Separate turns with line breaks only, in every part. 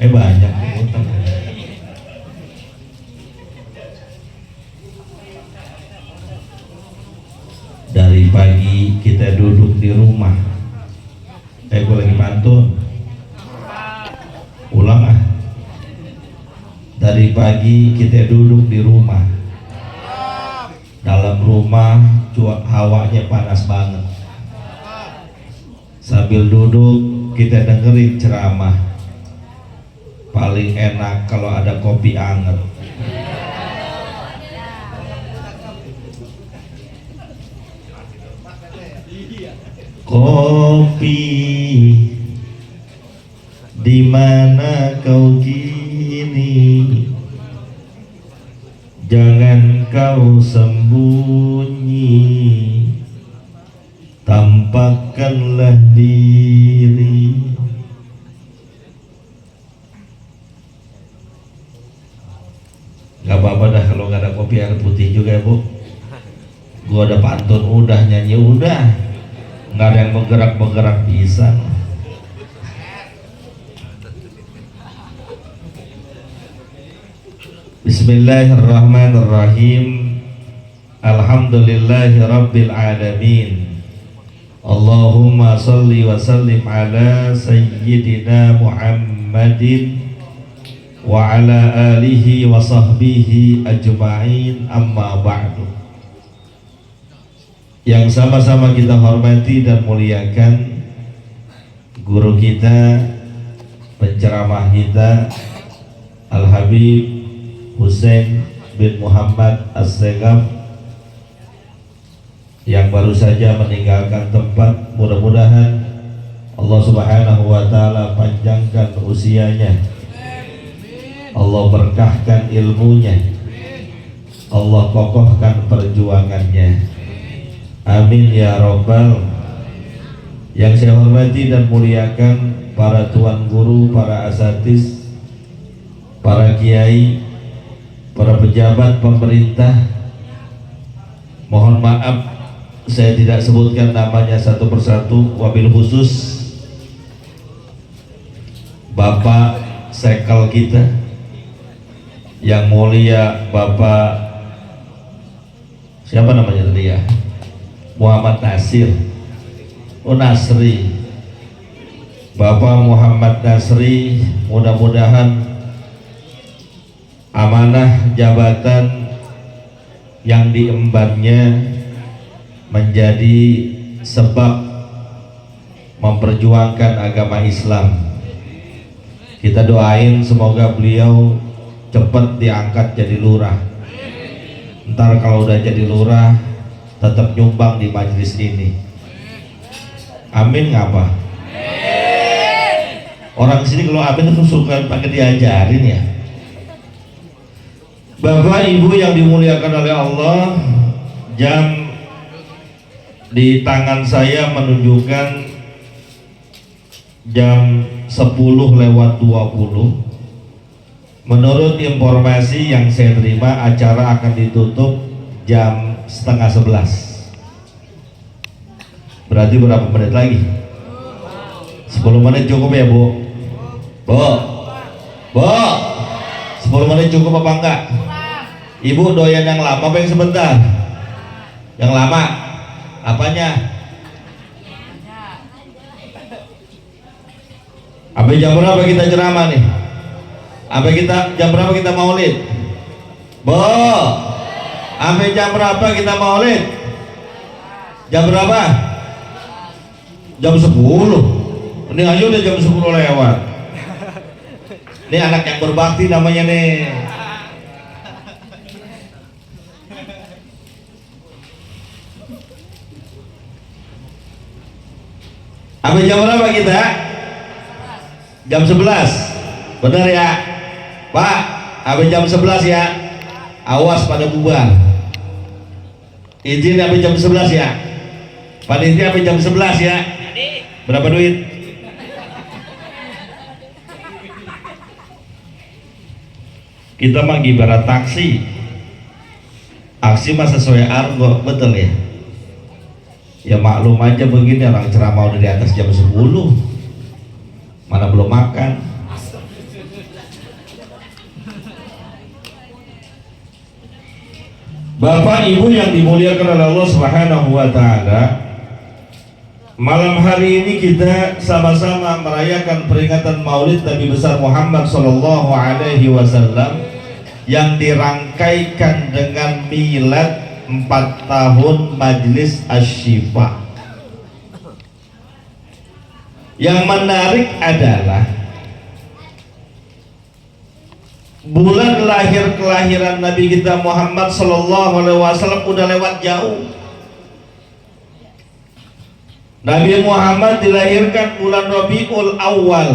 Banyak utang. Dari pagi kita duduk di rumah. Gue lagi pantun. Ulang ah. Dari pagi kita duduk di rumah. Dalam rumah hawanya panas banget. Sambil duduk kita dengerin ceramah. Paling enak kalau ada kopi anget. Kopi, di mana kau kini? Jangan kau sembunyi, tampakkanlah diri. Gak apa-apa dah kalau gak ada kopi air putih juga ya Bu. Gua ada pantun udah, nyanyi udah, nggak ada yang bergerak bisa. Bismillahirrahmanirrahim. Alhamdulillahi rabbil alamin. Allahumma salli wa sallim ala sayyidina Muhammadin wa ala alihi wa sahbihi ajma'in, amma ba'du. Yang sama-sama kita hormati dan muliakan guru kita, penceramah kita, Al-Habib Husain bin Muhammad As-Segaf, yang baru saja meninggalkan tempat. Mudah-mudahan Allah Subhanahu wa Ta'ala panjangkan usianya, Allah berkahkan ilmunya, Allah kokohkan perjuangannya. Amin ya Rabbal. Yang saya hormati dan muliakan para tuan guru, para asatiz, para kiai, para pejabat pemerintah. Mohon maaf saya tidak sebutkan namanya satu persatu. Wabil khusus Bapak Sekal kita yang mulia, Bapak siapa namanya tadi ya? Muhammad Nasir. Nasri. Bapak Muhammad Nasri, mudah-mudahan amanah jabatan yang diembannya menjadi sebab memperjuangkan agama Islam. Kita doain semoga beliau cepat diangkat jadi lurah. Ntar kalau udah jadi lurah tetap nyumbang di majelis ini. Amin ngapa? Orang sini kalau amin itu suka pakai diajarin ya. Bapak Ibu yang dimuliakan oleh Allah, jam di tangan saya menunjukkan jam 10:20. Menurut informasi yang saya terima, acara akan ditutup jam 10:30. Berarti berapa menit lagi? 10 menit cukup ya Bu? Bu? 10 menit cukup apa enggak? Ibu doyan yang lama apa yang sebentar? Yang lama? Apanya? Sampai jam berapa kita ceramah nih? Jam berapa kita maulid? Bu? Sampai jam berapa kita maulid? Jam berapa? Jam 10. Ini aja udah jam 10 lewat. Ini anak yang berbakti namanya nih. Sampai jam berapa kita? Jam 11. Benar ya Pak? Sampai jam 11 ya. Awas pada bubar. Izin sampai jam 11 ya. Panitia sampai jam 11 ya. Berapa duit? Kita mah ibarat taksi. Aksi mah sesuai argo, betul ya? Ya maklum aja begini, orang ceramah udah di atas jam 10. Mana belum makan. Bapak Ibu yang dimuliakan oleh Allah Subhanahu wa taala, malam hari ini kita sama-sama merayakan peringatan Maulid Nabi besar Muhammad sallallahu alaihi wasallam yang dirangkaikan dengan milad 4 tahun Majelis Asy-Syifa. Yang menarik adalah bulan lahir kelahiran Nabi kita Muhammad sallallahu alaihi wasallam udah lewat jauh. Nabi Muhammad dilahirkan bulan Rabiul Awal.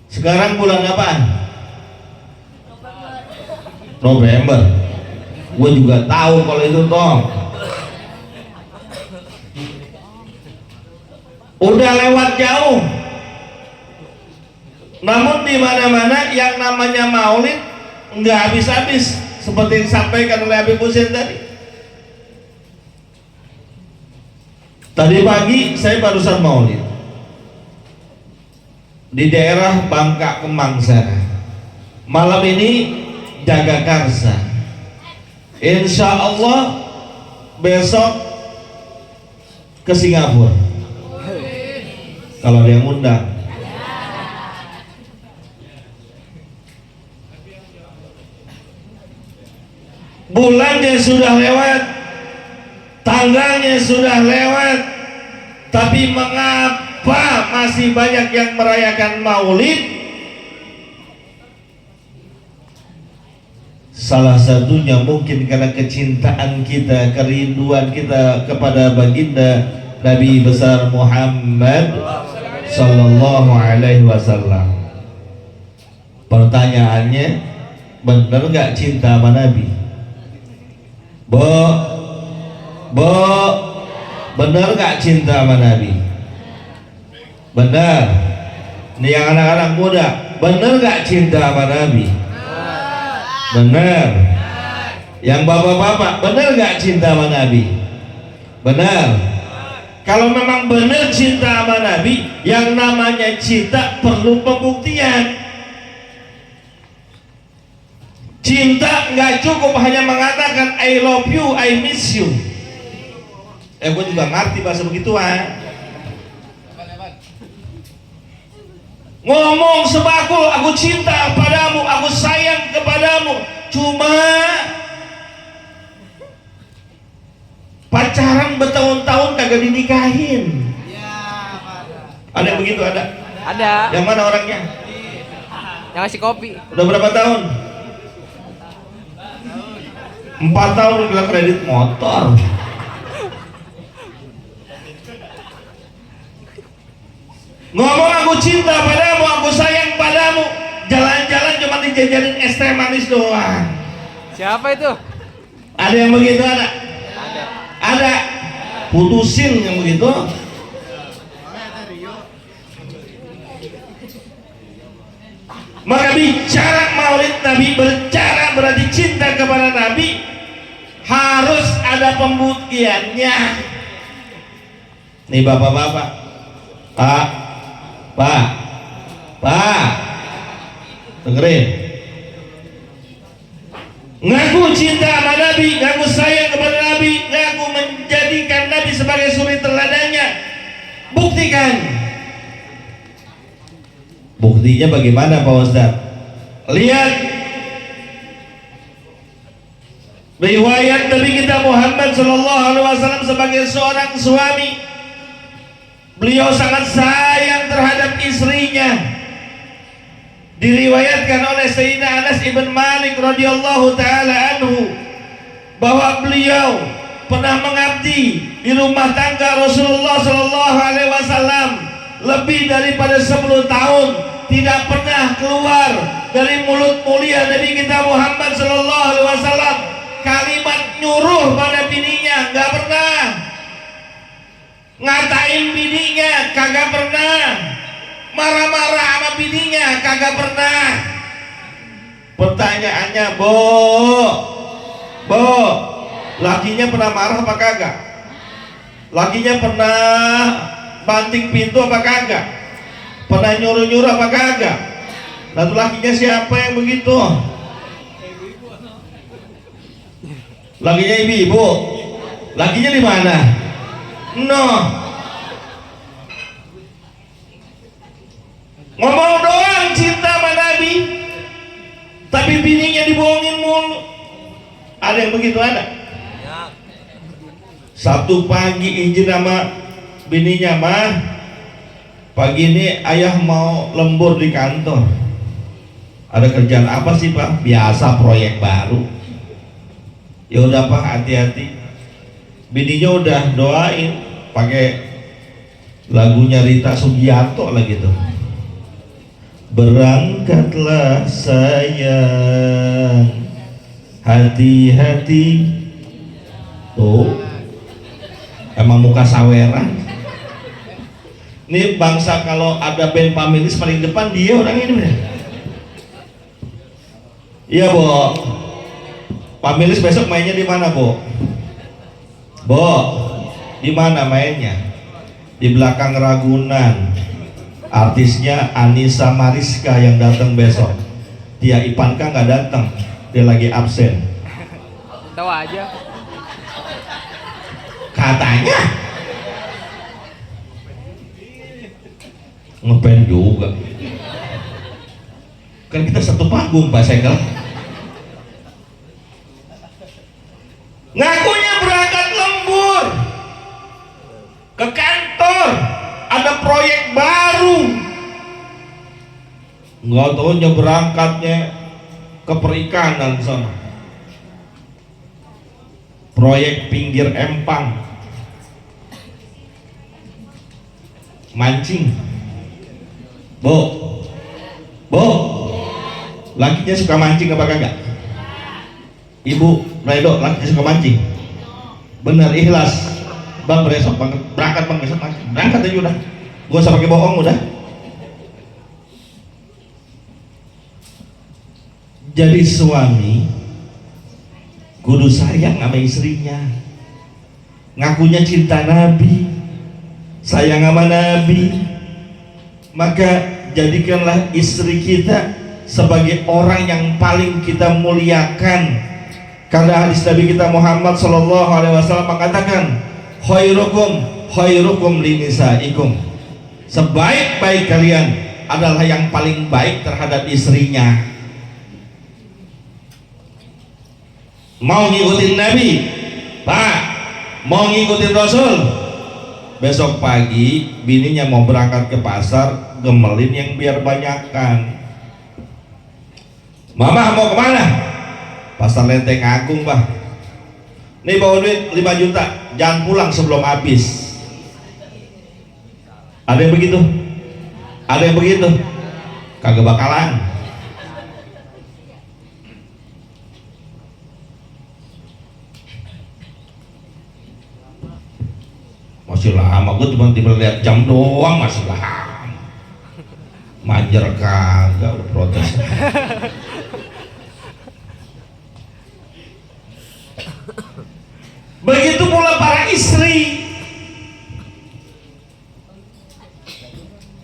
Sekarang bulan apa? November. Gue juga tahu kalau itu toh. Udah lewat jauh. Namun di mana-mana yang namanya Maulid nggak habis-habis, seperti yang disampaikan oleh Habib Husain tadi. Tadi pagi saya barusan Maulid di daerah Bangka Kemang sana. Malam ini Jagakarsa. Insya Allah besok ke Singapura. Kalau ada yang undang. Bulannya sudah lewat, tanggalnya sudah lewat, tapi mengapa masih banyak yang merayakan Maulid? Salah satunya mungkin karena kecintaan kita, kerinduan kita kepada baginda Nabi besar Muhammad sallallahu alaihi wasallam. Pertanyaannya, benar nggak cinta sama Nabi? Benar gak cinta sama Nabi? Benar. Ini yang anak-anak muda, benar gak cinta sama Nabi? Benar. Yang bapak-bapak, benar gak cinta sama Nabi? Benar. Kalau memang benar cinta sama Nabi, yang namanya cinta perlu pembuktian. Cinta nggak cukup hanya mengatakan I love you, I miss you. Gue juga ngerti bahasa begituan. Ngomong sebakul, aku cinta padamu, aku sayang kepadamu. Cuma pacaran bertahun-tahun kagak dinikahin. Ada yang begitu? Ada. Yang mana orangnya?
Yang ngasih kopi.
Udah berapa tahun? 4 tahun bilang kredit motor. Ngomong aku cinta padamu, aku sayang padamu, jalan-jalan cuma dijajarin es teh manis doang.
Siapa itu?
Ada yang begitu? Ada. Putusin yang begitu. Maka bicara Maulid Nabi, berbicara berarti cinta kepada Nabi, harus ada pembuktiannya. Nih bapak-bapak, Pak, dengerin. Ngaku cinta sama Nabi, ngaku sayang kepada Nabi, ngaku menjadikan Nabi sebagai suri teladannya. Buktikan. Buktinya bagaimana Pak Ustaz? Lihat riwayat Nabi kita Muhammad sallallahu alaihi wasallam sebagai seorang suami. Beliau sangat sayang terhadap istrinya. Diriwayatkan oleh Sayyidina Anas ibn Malik radhiyallahu taala anhu bahwa beliau pernah mengabdi di rumah tangga Rasulullah sallallahu alaihi wasallam lebih daripada 10 tahun, tidak pernah keluar dari mulut mulia Nabi kita Muhammad sallallahu alaihi wasallam kalimat nyuruh pada bininya, nggak pernah. Ngatain bininya kagak pernah. Marah-marah sama bininya kagak pernah. Pertanyaannya, Bo, lakinya pernah marah apa kagak? Lakinya pernah banting pintu apa kagak? Pernah nyuruh-nyuruh apa kagak? Lalu lakinya siapa yang begitu? Lakinya ibu-ibu. Lakinya di mana? No. Ngomong doang cinta sama Nabi, tapi bininya dibohongin mulu. Ada yang begitu ada? Sabtu pagi izin sama bininya, mah pagi ini ayah mau lembur di kantor. Ada kerjaan apa sih pak? Biasa proyek baru. Ya udah pak, hati-hati. Bininya udah doain pakai lagunya Rita Sugiarto lagi tuh. Berangkatlah sayang, hati-hati. Tuh, emang muka saweran. Ini bangsa kalau ada band Pamilis paling depan dia orang ini. Iya Bo. Pamilis besok mainnya di mana Bo? Bo, di mana mainnya? Di belakang Ragunan. Artisnya Anissa Mariska yang datang besok. Tia Ipanka nggak datang, dia lagi absen.
Tahu aja.
Katanya ngeband juga. Kan kita satu panggung Pak Segel. Ngakunya berangkat lembur ke kantor, ada proyek baru. Nggak tahunya berangkatnya ke perikanan sana, proyek pinggir empang, mancing. Bo, lakinya suka mancing apa kagak? Ibu Redo, lakinya suka mancing. Bener, ikhlas. Bang besok berangkat bang, besok berangkat aja udah. Gak usah pakai bohong udah. Jadi suami kudu sayang sama istrinya. Ngakunya cinta Nabi, sayang sama Nabi. Maka jadikanlah istri kita sebagai orang yang paling kita muliakan. Karena hadis Nabi kita Muhammad Sallallahu Alaihi Wasallam mengatakan, khairukum linisaikum. Sebaik-baik kalian adalah yang paling baik terhadap istrinya. Mau ngikutin Nabi, Pak, mau ngikutin Rasul. Besok pagi bininya mau berangkat ke pasar, gemelin yang biar banyakan. Mama mau kemana? Pasar Lenteng Agung Pak. Nih bawa duit 5 juta, jangan pulang sebelum habis. Ada yang begitu? Ada yang begitu? Kagak bakalan. Masih lama, gue cuma tiba lihat jam doang, masih lama. Manjer kagak, udah protes. Begitu pula para istri.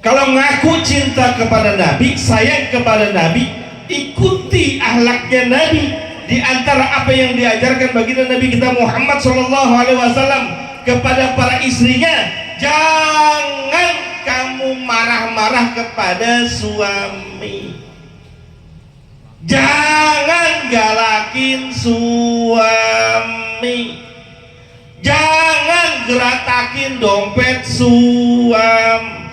Kalau ngaku cinta kepada Nabi, sayang kepada Nabi, ikuti akhlaknya Nabi. Di antara apa yang diajarkan baginda Nabi kita Muhammad SAW kepada para istrinya, jangan kamu marah-marah kepada suami, jangan galakin suami, jangan geratakin dompet suami.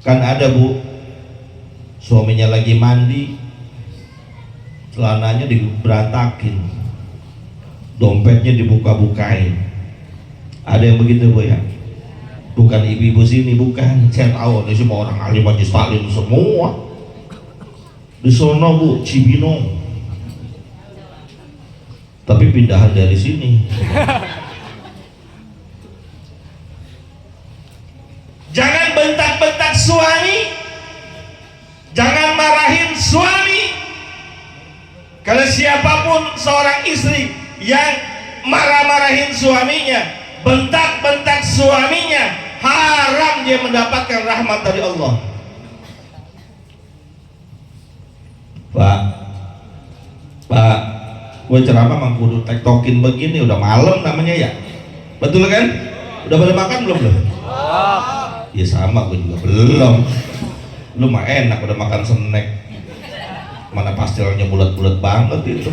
Kan ada Bu, suaminya lagi mandi, celananya diberantakin, dompetnya dibuka-bukain. Ada yang begitu Bu ya? Bukan ibu-ibu sini, bukan. Saya tahu ini semua orang alim majlis taklim semua. Di sono Bu, Cibinong. Tapi pindahan dari sini. Jangan bentak-bentak suami, jangan marahin suami. Kalau siapapun seorang istri yang marah-marahin suaminya, bentak-bentak suaminya, haram dia mendapatkan rahmat dari Allah. Pak, Gue ceramah mang kudu tektokin begini, udah malam namanya ya. Betul kan? Udah pada makan belum belum? Ya sama, gue juga belum. Lu mah enak udah makan snack. Mana pastilnya bulat-bulat banget itu.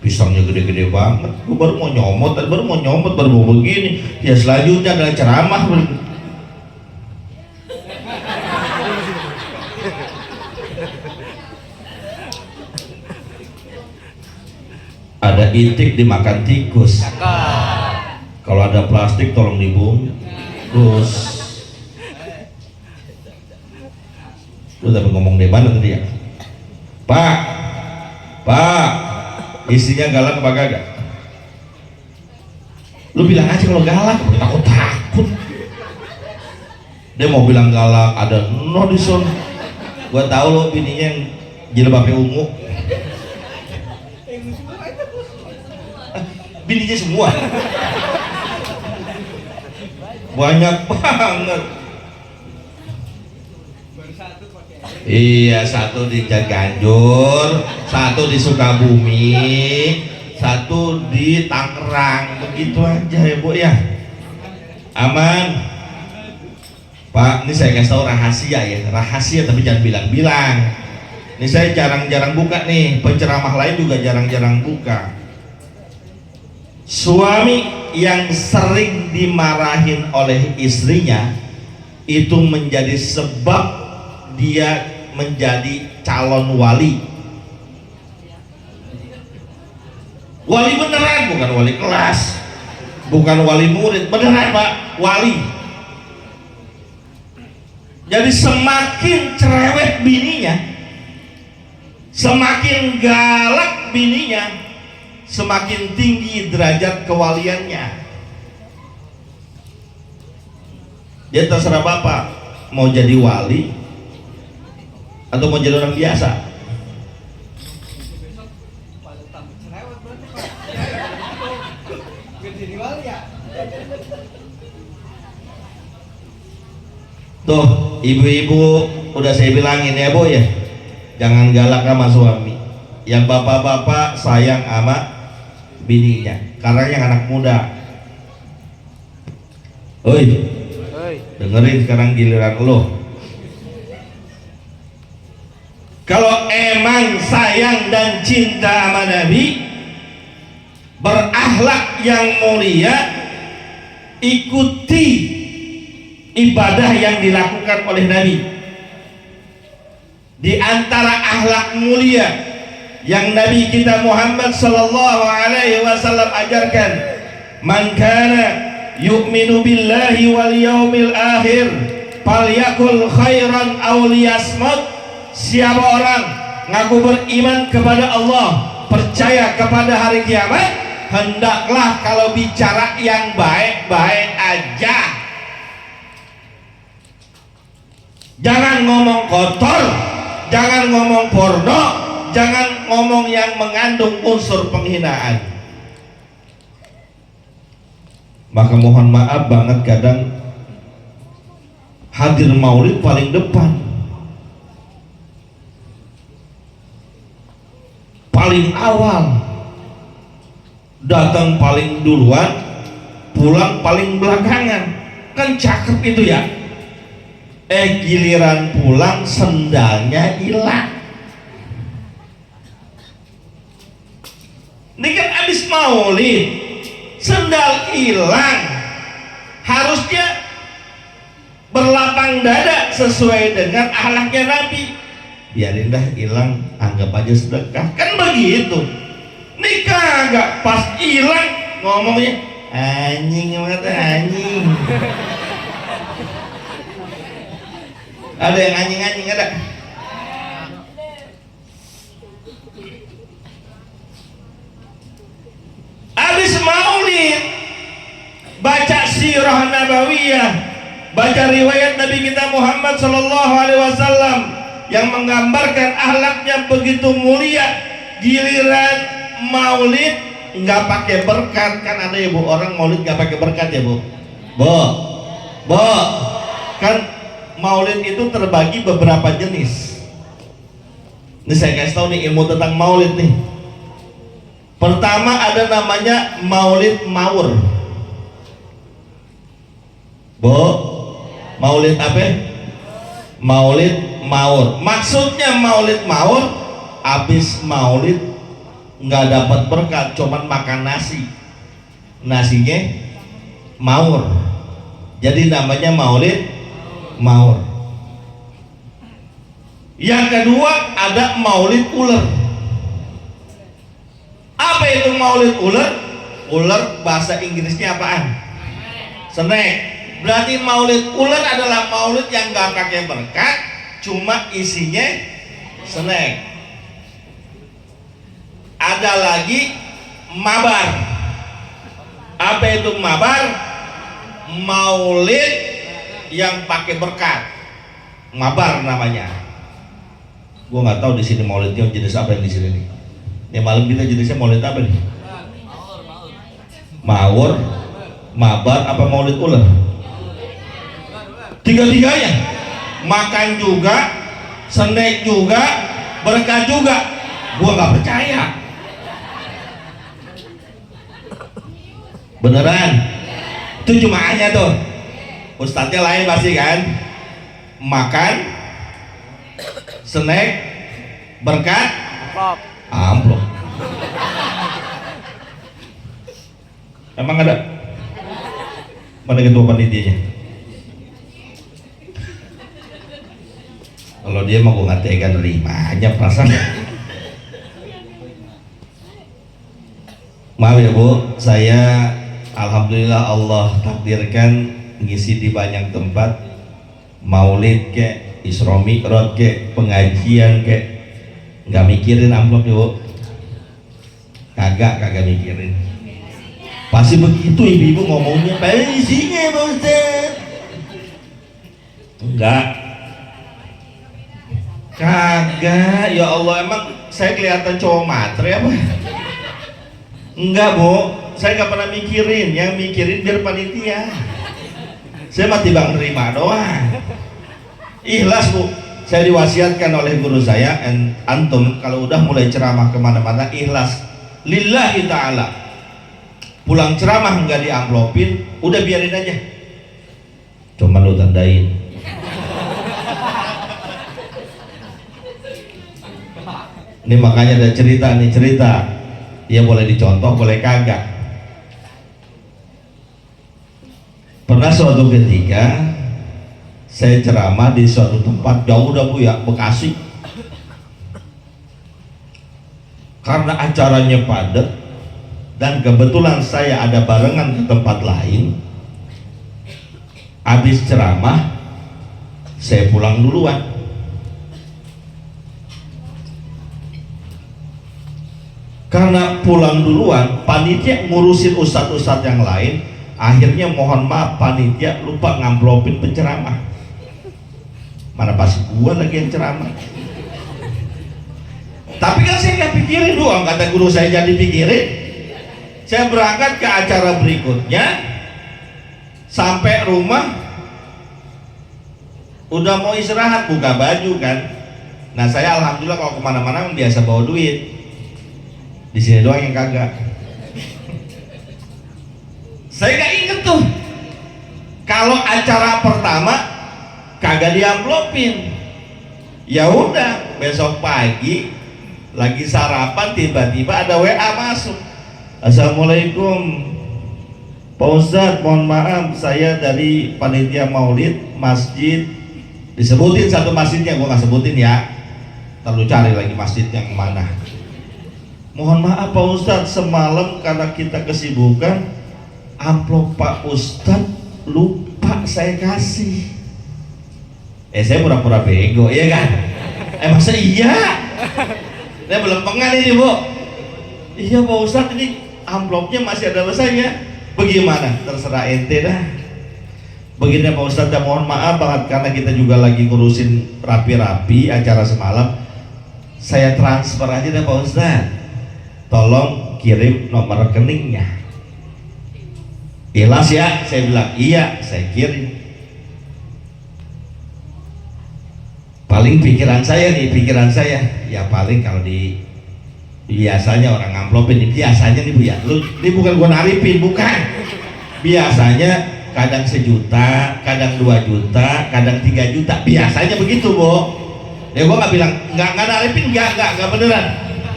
Pisangnya gede-gede banget. Gue baru mau nyomot, baru mau begini. Ya selanjutnya adalah ceramah. Ada itik dimakan tikus. Kalau ada plastik tolong dibungkus. Lu tadi ngomong di mana tadi ya? Pak, isinya galak apa kagak? Lu bilang aja kalau galak, takut. Dia mau bilang galak, ada no di son. Gua tahu lo bininya yang jilbabnya ungu. Bininya semua banyak banget. Iya, satu di Cianjur, satu di Sukabumi, satu di Tangerang. Begitu aja ya Bu ya. Aman Pak, ini saya kasih tahu rahasia ya, rahasia tapi jangan bilang-bilang. Ini saya jarang-jarang buka nih, penceramah lain juga jarang-jarang buka. Suami yang sering dimarahin oleh istrinya itu menjadi sebab dia menjadi calon wali. Wali beneran, bukan wali kelas, bukan wali murid, beneran Pak, wali. Jadi semakin cerewet bininya, semakin galak bininya, semakin tinggi derajat kewaliannya. Jadi terserah Bapak mau jadi wali atau mau jadi orang biasa. Tuh ibu-ibu udah saya bilangin ya Bu ya, jangan galak sama suami. Yang bapak-bapak sayang sama bininya, karena yang anak muda. Oi, dengerin sekarang giliran lo. Kalau emang sayang dan cinta sama Nabi, berakhlak yang mulia, ikuti ibadah yang dilakukan oleh Nabi. Di antara akhlak mulia yang Nabi kita Muhammad sallallahu alaihi wasallam ajarkan, man kana yu'minu billahi wal yaumil akhir falyakul khairan aw liyasmut. Siapa orang ngaku beriman kepada Allah, percaya kepada hari kiamat, hendaklah kalau bicara yang baik-baik aja. Jangan ngomong kotor, jangan ngomong porno, jangan ngomong yang mengandung unsur penghinaan. Maka mohon maaf banget kadang hadir maulid paling depan, paling awal, datang paling duluan, pulang paling belakangan. Kan cakep itu ya. Giliran pulang sendalnya hilang. Ini kan habis maulid, sendal hilang, harusnya berlapang dada sesuai dengan akhlaknya Nabi. Biarin dah hilang, anggap aja sedekah, kan begitu. Ini kagak, pas hilang ngomongnya anjing, mata anjing. Ada yang anjing-anjing ada. Habis maulid, baca sirah nabawiyah, baca riwayat Nabi kita Muhammad sallallahu alaihi wasallam yang menggambarkan akhlaknya begitu mulia. Giliran maulid nggak pakai berkat. Kan ada ya Bu, orang maulid nggak pakai berkat ya Bu. Kan maulid itu terbagi beberapa jenis. Ini saya kasih tahu nih ilmu tentang maulid nih. Pertama ada namanya Maulid Maur. Bu, Maulid apa? Maulid Maur. Maksudnya Maulid Maur, habis Maulid nggak dapat berkat, cuman makan nasi. Nasinya maur. Jadi namanya Maulid Maur. Yang kedua ada Maulid Ular. Apa itu Maulid Ular? Ular bahasa Inggrisnya apaan? Snake. Berarti Maulid Ular adalah maulid yang gak pakai berkat, cuma isinya snake. Ada lagi Mabar. Apa itu Mabar? Maulid yang pakai berkat. Mabar namanya. Gue nggak tahu di sini maulidnya jenis apa yang di sini nih. Ini malam kita jenisnya maulid apa nih? Maur, mabar, apa maulid ular? Tiga-tiganya. Makan juga, snack juga, berkat juga. Gue nggak percaya. Beneran? Itu cuma hanya tuh. Ustadznya lain pasti kan? Makan, snack, berkat, amplop. Emang ada? Mana ketua panitianya? Kalau dia mau gue nggak tega nerima aja perasaan. Maaf ya Bu, saya alhamdulillah Allah takdirkan ngisi di banyak tempat, maulid kek, Isra Mi'raj kek, pengajian kek, nggak mikirin amplop ya Bu. Kagak mikirin. Pasti begitu ibu-ibu ngomongnya, isinya Pak Ustaz. Enggak. Kagak, ya Allah, emang saya kelihatan cowok matre apa? Enggak Bu, saya nggak pernah mikirin, yang mikirin biar panitia. Saya mati bang nerima doang. Ikhlas Bu, saya diwasiatkan oleh guru saya, antum kalau udah mulai ceramah kemana-mana ikhlas, lillahi ta'ala. Pulang ceramah nggak diamplopin, udah biarin aja. Cuma lu tandain. Ini makanya ada cerita. Ya boleh dicontoh, boleh kagak. Pernah suatu ketika saya ceramah di suatu tempat jauh dah Bu ya, Bekasi. Karena acaranya padat dan kebetulan saya ada barengan ke tempat lain. Habis ceramah saya pulang duluan. Karena pulang duluan, panitia ngurusin ustadz-ustadz yang lain. Akhirnya mohon maaf, panitia lupa ngamplopin penceramah. Mana pas gua lagi yang ceramah. Tapi kan saya nggak pikirin doang, kata guru saya jadi pikirin. Saya berangkat ke acara berikutnya, sampai rumah udah mau istirahat, buka baju kan. Nah saya alhamdulillah kalau kemana-mana biasa bawa duit. Di sini doang yang kagak. Saya nggak inget tuh. Kalau acara pertama kagak diamplopin. Ya udah, besok pagi lagi sarapan tiba-tiba ada WA masuk. Assalamualaikum Pak Ustadz, mohon maaf saya dari panitia maulid masjid. Disebutin satu masjidnya, gua nggak sebutin ya. Lalu cari lagi masjid yang mana. Mohon maaf Pak Ustadz, semalam karena kita kesibukan, amplop Pak Ustadz lupa saya kasih. Saya pura-pura bego, iya kan? Masa iya? Saya belum pengen ini Bu. Iya Pak Ustadz, ini amplopnya masih ada saya. Bagaimana? Terserah ente dah. Begini Pak Ustadz, ya mohon maaf banget karena kita juga lagi ngurusin rapi-rapi acara semalam. Saya transfer aja deh Pak Ustadz. Tolong kirim nomor rekeningnya. Ikhlas ya? Saya bilang iya, saya kirim. Paling pikiran saya ya paling kalau Biasanya orang ngamplopin nih, biasanya nih Bu ya, lu ini bukan gua naripin, bukan. Biasanya kadang 1 juta, kadang 2 juta, kadang 3 juta, biasanya begitu Bu. Ya gua nggak bilang nggak naripin, nggak beneran.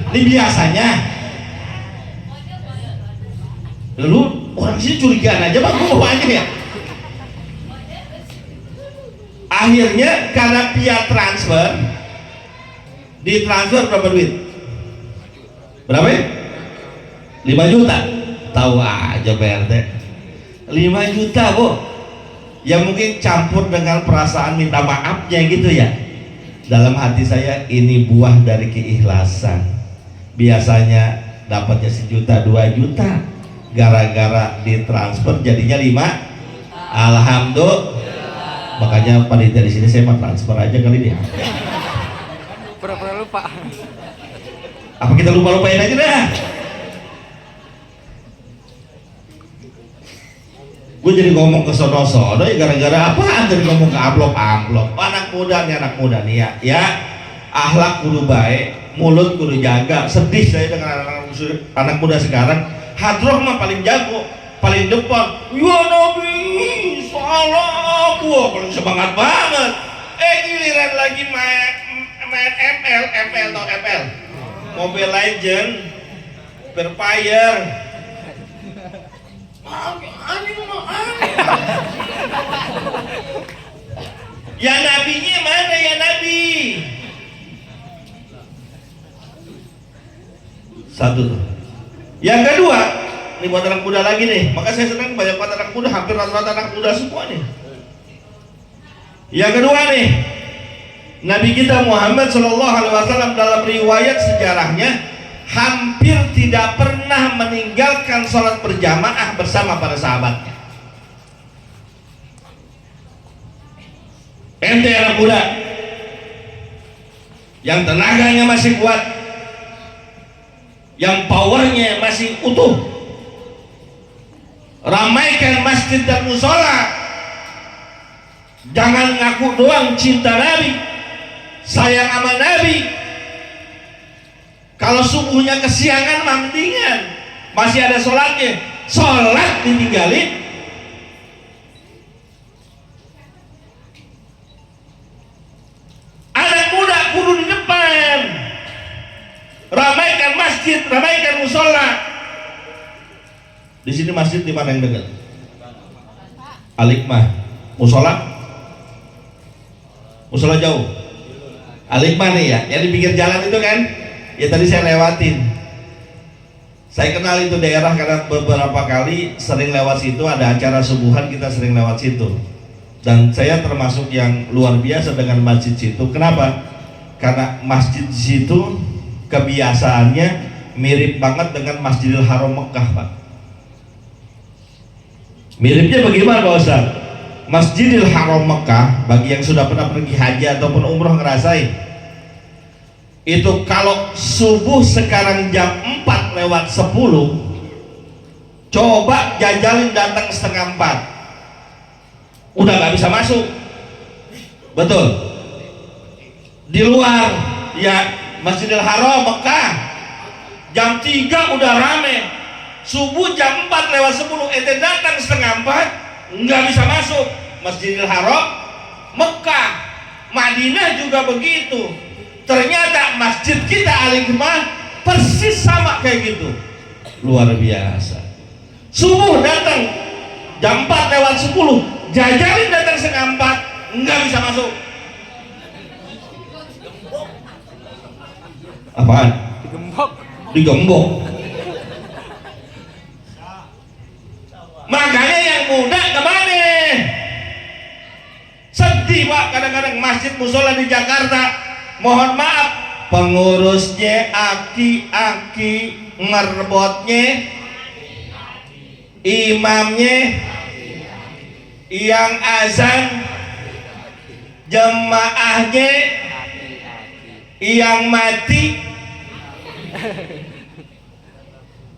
Ini biasanya. Lalu orang sini curigaan aja Bang, gua mau aja ya. Akhirnya karena via transfer, ditransfer berapa duit? Berapa ya? 5 juta. Tahu aja PRT. 5 juta Bu. Ya mungkin campur dengan perasaan minta maafnya gitu ya. Dalam hati saya ini buah dari keikhlasan. Biasanya dapatnya 1 juta 2 juta, gara-gara ditransfer jadinya 5. Alhamdulillah. Makanya panitia di sini saya mau transfer aja kali dia.
Pura-pura lupa.
Apa kita lupa-lupain aja dah. Gue jadi ngomong ke sono-sono ya gara-gara apaan jadi ngomong ke amplop. Anak muda nih ya akhlak kudu baik, mulut kudu jaga. Sedih saya dengan anak muda sekarang. Hadroh mah paling jago, paling depan. Ya Nabi, salam. Wah paling semangat banget. Giliran lagi main ML tau ML, Mobile Legend, Free Fire. Ya nabinya mana ya nabi? Satu tuh. Yang kedua, ini buat anak muda lagi nih. Maka saya senang banyak buat anak muda, hampir rata-rata anak muda semua nih. Yang kedua nih, Nabi kita Muhammad SAW dalam riwayat sejarahnya hampir tidak pernah meninggalkan sholat berjamaah bersama para sahabatnya. Ente anak muda yang tenaganya masih kuat, yang powernya masih utuh, ramaikan masjid dan musola. Jangan ngaku doang cinta Nabi, sayang sama Nabi. Kalau subuhnya kesiangan mah mendingan masih ada sholatnya, sholat ditinggalin. Anak muda kudu di depan, ramaikan masjid, ramaikan musola. Di sini masjid di mana yang dekat? Al-Hikmah. Musola jauh. Al-Hikmah nih ya, yang di pinggir jalan itu kan? Ya tadi saya lewatin. Saya kenal itu daerah karena beberapa kali sering lewat situ, ada acara subuhan kita sering lewat situ. Dan saya termasuk yang luar biasa dengan masjid situ. Kenapa? Karena masjid di situ kebiasaannya mirip banget dengan Masjidil Haram Mekah, Pak. Miripnya bagaimana Pak Ustaz? Masjidil Haram Mekah, bagi yang sudah pernah pergi haji ataupun umroh ngerasain, itu kalau subuh sekarang jam 4:10, coba jajalin datang 3:30, udah gak bisa masuk. Betul. Di luar ya Masjidil Haram Mekah jam 3 udah rame. Subuh jam 4:10 ente datang 3:30 nggak bisa masuk. Masjidil Haram Mekah, Madinah juga begitu. Ternyata masjid kita Al-Hikmah persis sama kayak gitu. Luar biasa. Subuh datang jam 4:10, jajalin datang 3:30 nggak bisa masuk. Apaan? Digembok. Makanya yang muda kemana? Sedih Pak, kadang-kadang masjid musola di Jakarta, mohon maaf, pengurusnya aki-aki, ngerbotnya, imamnya, yang azan, jemaahnya, yang mati.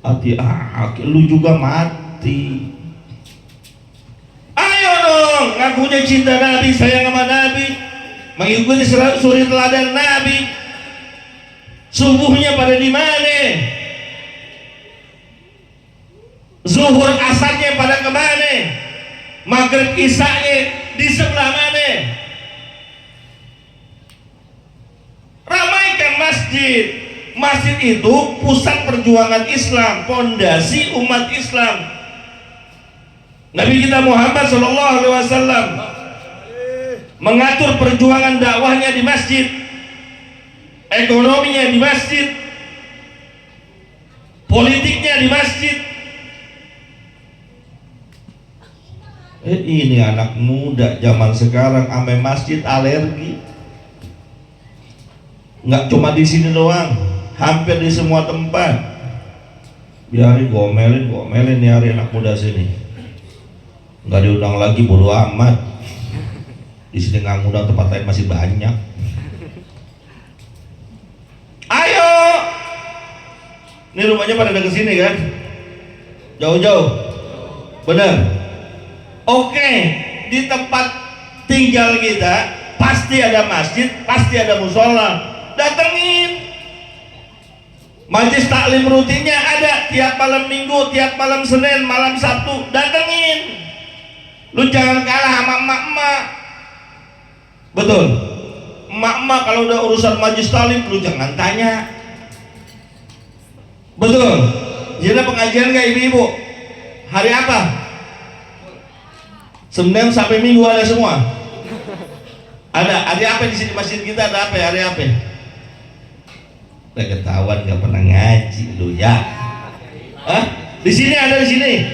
Aki-aki, lu juga mati. Ayo dong, ngakunya cinta Nabi, sayang sama Nabi, mengikuti suri teladan Nabi. Subuhnya pada di mana? Zuhur asarnya pada kemana? Maghrib isanya di sebelah mana? Ramaikan masjid. Masjid itu pusat perjuangan Islam, pondasi umat Islam. Nabi kita Muhammad SAW mengatur perjuangan dakwahnya di masjid, ekonominya di masjid, politiknya di masjid. Ini anak muda zaman sekarang ame masjid alergi. Nggak cuma di sini doang, hampir di semua tempat. Biarin gomelin nih hari anak muda sini. Nggak diundang lagi, bodo amat. Di sini nggak ngundang, tempat lain masih banyak. Ayo, ini rumahnya pada ke sini kan? Jauh-jauh, bener. Oke, di tempat tinggal kita pasti ada masjid, pasti ada musola. Datengin. Majelis taklim rutinnya ada tiap malam Minggu, tiap malam Senin, malam Sabtu. Datengin. Lu jangan kalah sama emak-emak. Betul. Emak-emak kalau udah urusan majelis taklim lu jangan tanya. Betul. Jadi pengajian nggak ibu-ibu? Hari apa? Senin sampai Minggu ada semua. Ada. Hari apa di sini masjid kita ada apa? Hari apa? Udah ketahuan nggak pernah ngaji lu ya. Hah? Di sini ada di sini.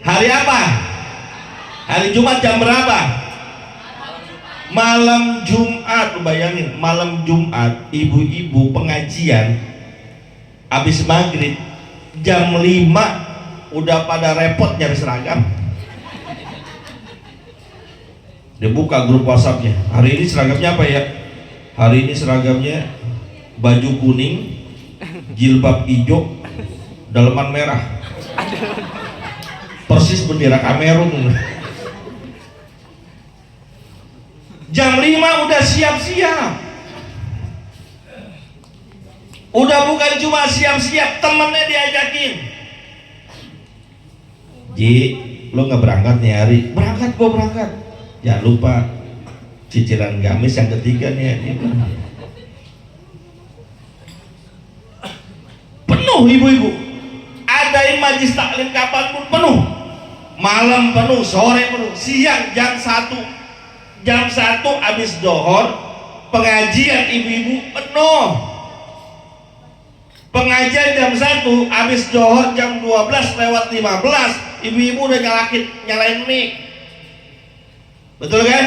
Hari apa? Hari Jumat jam berapa? Malam Jumat. Lu bayangin, malam Jumat ibu-ibu pengajian habis maghrib jam 5 udah pada repot nyari seragam. Dia buka grup WhatsAppnya. Hari ini seragamnya apa ya? Hari ini seragamnya baju kuning, jilbab hijau, daleman merah. Persis bendera Kamerun. Jam 5 udah siap-siap. Udah bukan cuma siap-siap, temennya diajakin. Ji, lo nggak berangkat nih hari? Berangkat, gua berangkat. Jangan lupa cicilan gamis yang ketiga nih. Penuh ibu-ibu. Adain majelis taklim kapanpun penuh. Malam penuh, sore penuh, siang jam 1. Jam 1 habis dohor, pengajian ibu-ibu penuh. Pengajian jam 1 habis dohor jam 12:15, ibu-ibu udah nyalain mic. Betul kan?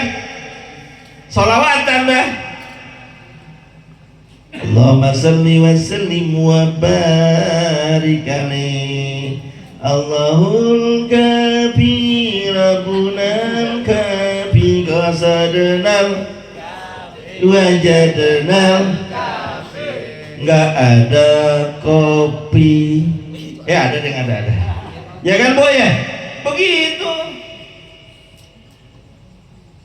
Sholawatan dah. Allahumma salli wa sallim wa barik alaihi. Allahul kafi rabbunal kafi qasadnal wajadnal. Nggak ada kopi. Ada deh, ada. Ya kan boy ya? Begitu.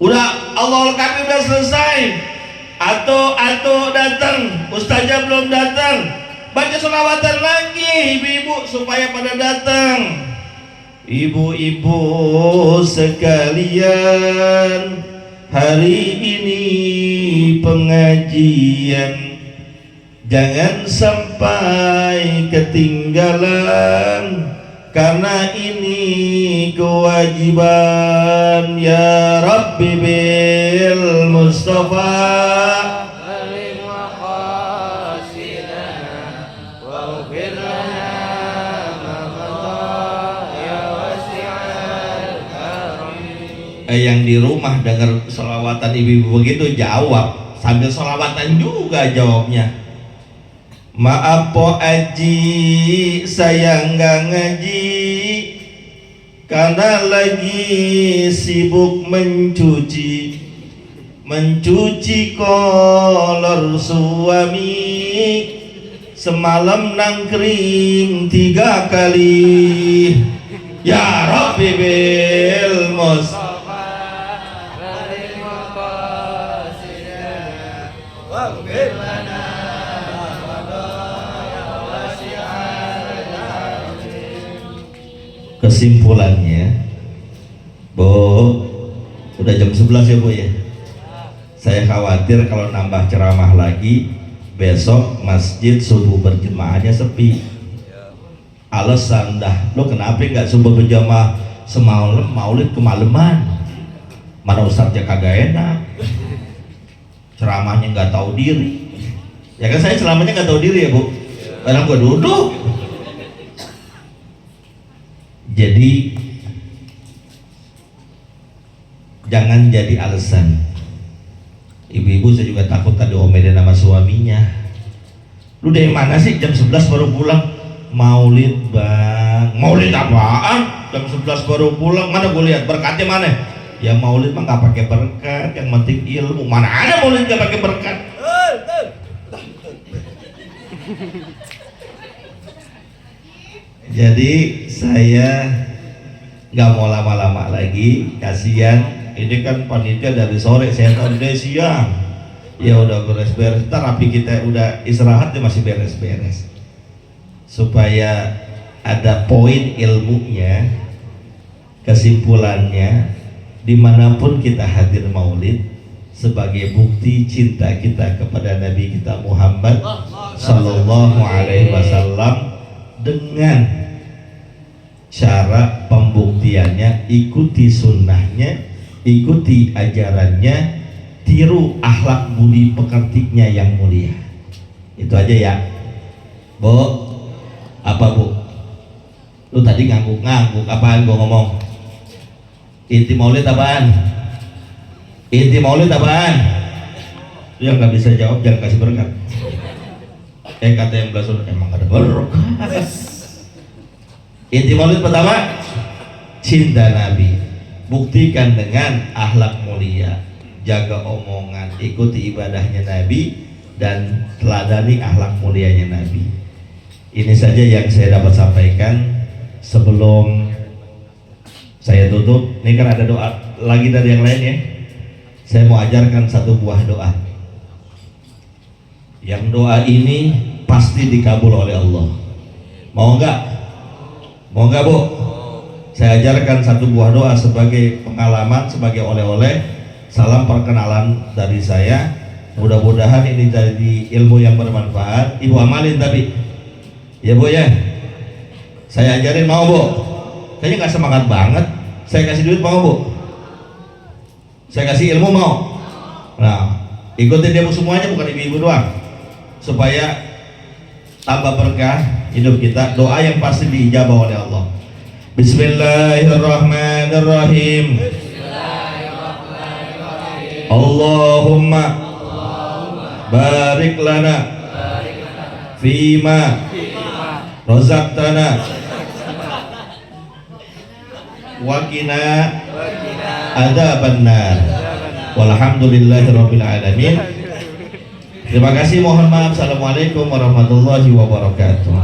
Udah Allahul kafi udah selesai. Atau datang, ustazah belum datang, baca sholawatan lagi ibu-ibu supaya pada datang. Ibu-ibu sekalian, hari ini pengajian jangan sampai ketinggalan, karena ini kewajiban. Ya Rabbi bil Mustafa yang di rumah dengar sholawatan ibu-ibu begitu jawab sambil sholawatan juga jawabnya. Maaf po aji, saya nggak ngaji karena lagi sibuk mencuci kolor suami. Semalam nangkring 3 kali. Ya Rabbi bil Mustafa kesimpulannya, Bu, udah jam 11 ya Bu ya. Saya khawatir kalau nambah ceramah lagi, besok masjid subuh berjemaahnya sepi. Alasan dah, lo kenapa nggak subuh berjamaah semalam, maulid kemalaman? Mana ustadznya kagak enak, ceramahnya nggak tahu diri. Ya kan saya selamanya nggak tahu diri ya Bu, kadang gua duduk. Jadi jangan jadi alasan. Ibu-ibu saya juga takut tadi omelin sama suaminya. Lu dari mana sih jam 11 baru pulang? Maulid bang. Maulid apaan? Jam 11 baru pulang. Mana gue lihat berkatnya mana? Ya maulid mah nggak pakai berkat, yang penting ilmu. Mana ada maulid nggak pakai berkat? Jadi saya nggak mau lama-lama lagi, kasihan. Ini kan panitia dari sore, saya tahu dari siang. Ya udah beres-beres, ntar rapi kita udah istirahat dia masih beres-beres. Supaya ada poin ilmunya, kesimpulannya, dimanapun kita hadir maulid sebagai bukti cinta kita kepada Nabi kita Muhammad Sallallahu Alaihi Wasallam, dengan cara pembuktiannya ikuti sunnahnya, ikuti ajarannya, tiru akhlak budi pekertiknya yang mulia. Itu aja ya Bu. Apa Bu? Lu tadi ngangguk-ngangguk apaan gua ngomong? Inti maulid apaan? Inti maulid apaan? Lu yang gak bisa jawab jangan kasih berkat. Kata yang belas emang ada berkat. Inti maulid pertama, cinta Nabi. Buktikan dengan akhlak mulia, jaga omongan, ikuti ibadahnya Nabi, dan teladani akhlak mulianya Nabi. Ini saja yang saya dapat sampaikan sebelum saya tutup. Ini kan ada doa lagi dari yang lain ya. Saya mau ajarkan satu buah doa. Yang doa ini pasti dikabul oleh Allah. Mau enggak? Mau enggak Bu? Saya ajarkan satu buah doa sebagai pengalaman, sebagai oleh-oleh. Salam perkenalan dari saya. Mudah-mudahan ini jadi ilmu yang bermanfaat. Ibu amalin tapi, ya Bu ya. Saya ajarin, mau Bu? Kayaknya nggak semangat banget. Saya kasih duit mau Bu? Saya kasih ilmu mau? Nah, ikutin dia semuanya, bukan ibu-ibu doang, supaya tambah berkah hidup kita. Doa yang pasti diijabah oleh Allah. Bismillahirrahmanirrahim. Allahumma barik lana fima razaqtana wa qina adzabannar. Walhamdulillahirabbil alamin. Terima kasih, mohon maaf. Assalamualaikum warahmatullahi wabarakatuh.